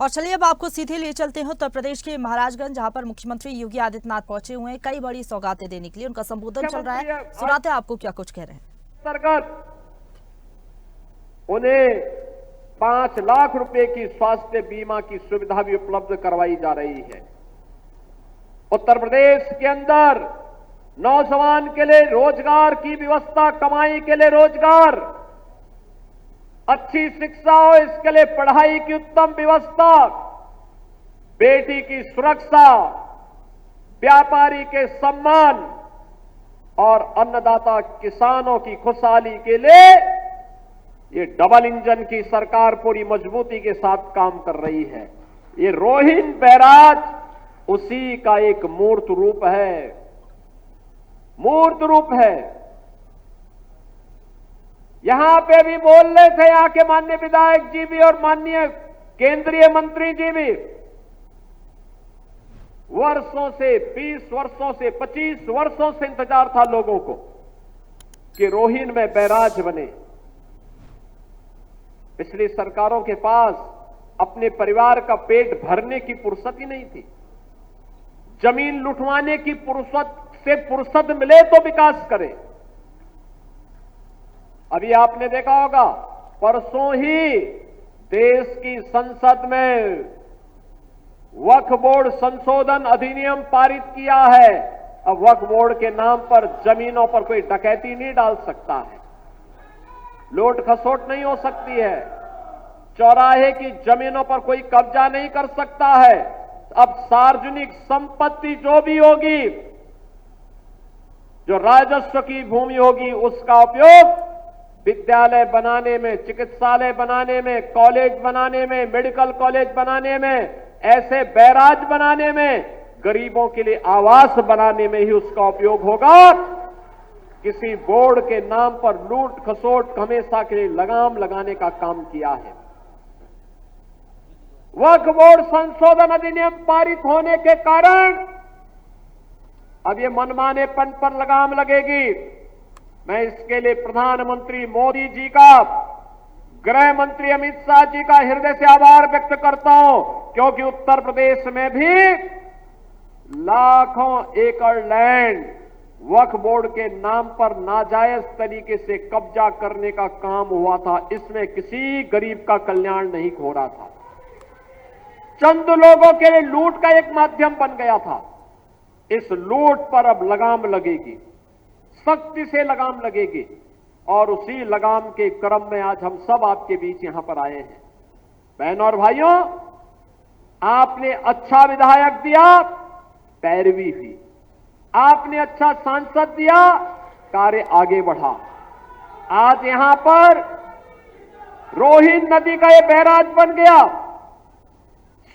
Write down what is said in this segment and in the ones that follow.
और चलिए अब आपको सीधे ले चलते हैं उत्तर प्रदेश के महाराजगंज, जहां पर मुख्यमंत्री योगी आदित्यनाथ पहुंचे हुए हैं कई बड़ी सौगातें देने के लिए। उनका संबोधन चल रहा है, सुनाते हैं आपको क्या कुछ कह रहे हैं। अंतर्गत उन्हें 5 लाख रुपए की स्वास्थ्य बीमा की सुविधा भी उपलब्ध करवाई जा रही है। उत्तर प्रदेश के अंदर नौजवान के लिए रोजगार की व्यवस्था, कमाई के लिए रोजगार, अच्छी शिक्षा हो इसके लिए पढ़ाई की उत्तम व्यवस्था, बेटी की सुरक्षा, व्यापारी के सम्मान और अन्नदाता किसानों की खुशहाली के लिए ये डबल इंजन की सरकार पूरी मजबूती के साथ काम कर रही है। ये रोहिन बैराज उसी का एक मूर्त रूप है, मूर्त रूप है। यहां पे भी बोल रहे थे यहां के माननीय विधायक जी भी और माननीय केंद्रीय मंत्री जी भी, वर्षों से 20 वर्षों से 25 वर्षों से इंतजार था लोगों को कि रोहिन में बैराज बने। पिछली सरकारों के पास अपने परिवार का पेट भरने की फुर्सत ही नहीं थी। जमीन लुटवाने की फुर्सत मिले तो विकास करे। अभी आपने देखा होगा परसों ही देश की संसद में वक्फ बोर्ड संशोधन अधिनियम पारित किया है। अब वक्फ बोर्ड के नाम पर जमीनों पर कोई डकैती नहीं डाल सकता है, लूट खसोट नहीं हो सकती है, चौराहे की जमीनों पर कोई कब्जा नहीं कर सकता है। अब सार्वजनिक संपत्ति जो भी होगी, जो राजस्व की भूमि होगी, उसका उपयोग विद्यालय बनाने में, चिकित्सालय बनाने में, कॉलेज बनाने में, मेडिकल कॉलेज बनाने में, ऐसे बैराज बनाने में, गरीबों के लिए आवास बनाने में ही उसका उपयोग होगा। किसी बोर्ड के नाम पर लूट खसोट हमेशा के लिए लगाम लगाने का काम किया है। वक्फ बोर्ड संशोधन अधिनियम पारित होने के कारण अब ये मनमानेपन पर लगाम लगेगी। मैं इसके लिए प्रधानमंत्री मोदी जी का, गृह मंत्री अमित शाह जी का हृदय से आभार व्यक्त करता हूं, क्योंकि उत्तर प्रदेश में भी लाखों एकड़ लैंड वक्फ बोर्ड के नाम पर नाजायज तरीके से कब्जा करने का काम हुआ था। इसमें किसी गरीब का कल्याण नहीं हो रहा था, चंद लोगों के लिए लूट का एक माध्यम बन गया था। इस लूट पर अब लगाम लगेगी, सख्ती से लगाम लगेगी, और उसी लगाम के क्रम में आज हम सब आपके बीच यहां पर आए हैं। बहनों और भाइयों, आपने अच्छा विधायक दिया, पैरवी हुई। आपने अच्छा सांसद दिया, कार्य आगे बढ़ा। आज यहां पर रोहिन नदी का यह बैराज बन गया।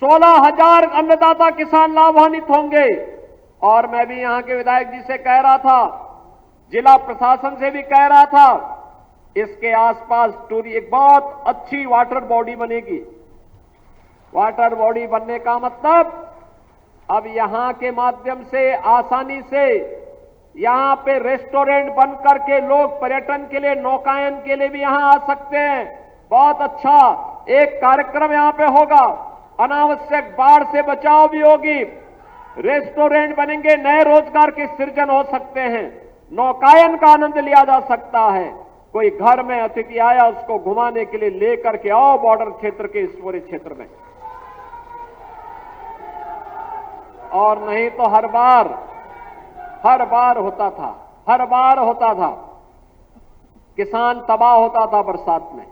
16,000 अन्नदाता किसान लाभान्वित होंगे। और मैं भी यहां के विधायक जी से कह रहा था, जिला प्रशासन से भी कह रहा था, इसके आसपास एक बहुत अच्छी वाटर बॉडी बनेगी। वाटर बॉडी बनने का मतलब अब यहां के माध्यम से आसानी से यहां पे रेस्टोरेंट बन करके लोग पर्यटन के लिए, नौकायन के लिए भी यहां आ सकते हैं। बहुत अच्छा एक कार्यक्रम यहां पे होगा। अनावश्यक बाढ़ से बचाव भी होगी, रेस्टोरेंट बनेंगे, नए रोजगार के सृजन हो सकते हैं, नौकायन का आनंद लिया जा सकता है। कोई घर में अतिथि आया, उसको घुमाने के लिए लेकर के आओ बॉर्डर क्षेत्र के इस पूरे क्षेत्र में। और नहीं तो हर बार होता था किसान तबाह होता था बरसात में,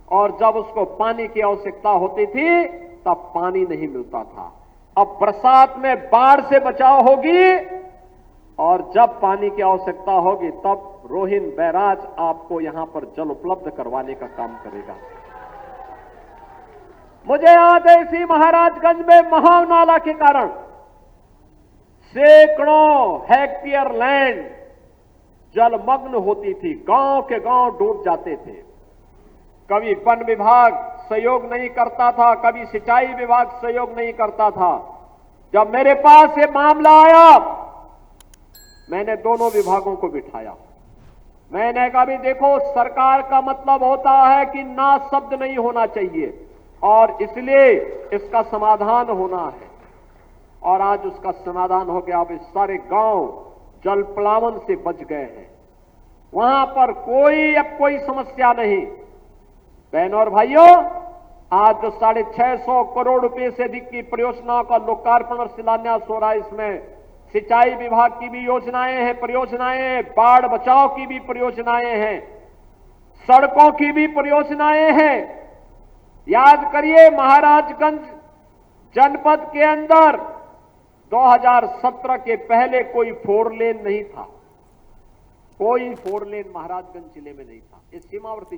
और जब उसको पानी की आवश्यकता होती थी तब पानी नहीं मिलता था। अब बरसात में बाढ़ से बचाव होगी, और जब पानी की आवश्यकता होगी तब रोहिन बैराज आपको यहां पर जल उपलब्ध करवाने का काम करेगा। मुझे याद है इसी महाराजगंज में महाव नाला के कारण सैकड़ों हेक्टेयर लैंड जलमग्न होती थी, गांव के गांव डूब जाते थे। कभी वन विभाग सहयोग नहीं करता था, कभी सिंचाई विभाग सहयोग नहीं करता था। जब मेरे पास ये मामला आया, मैंने दोनों विभागों को बिठाया। मैंने कहा भी देखो, सरकार का मतलब होता है कि ना शब्द नहीं होना चाहिए, और इसलिए इसका समाधान होना है और आज उसका समाधान हो गया। अब इस सारे गांव जल प्लावन से बच गए हैं, वहां पर अब कोई समस्या नहीं। बहनों और भाइयों, आज जो 650 करोड़ रुपए से अधिक की परियोजनाओं का लोकार्पण और शिलान्यास हो रहा है, इसमें सिंचाई विभाग की भी योजनाएं हैं, परियोजनाएं, बाढ़ बचाव की भी परियोजनाएं हैं, सड़कों की भी परियोजनाएं हैं। याद करिए, महाराजगंज जनपद के अंदर 2017 के पहले कोई 4 लेन नहीं था, कोई 4 लेन महाराजगंज जिले में नहीं था। इस सीमावर्ती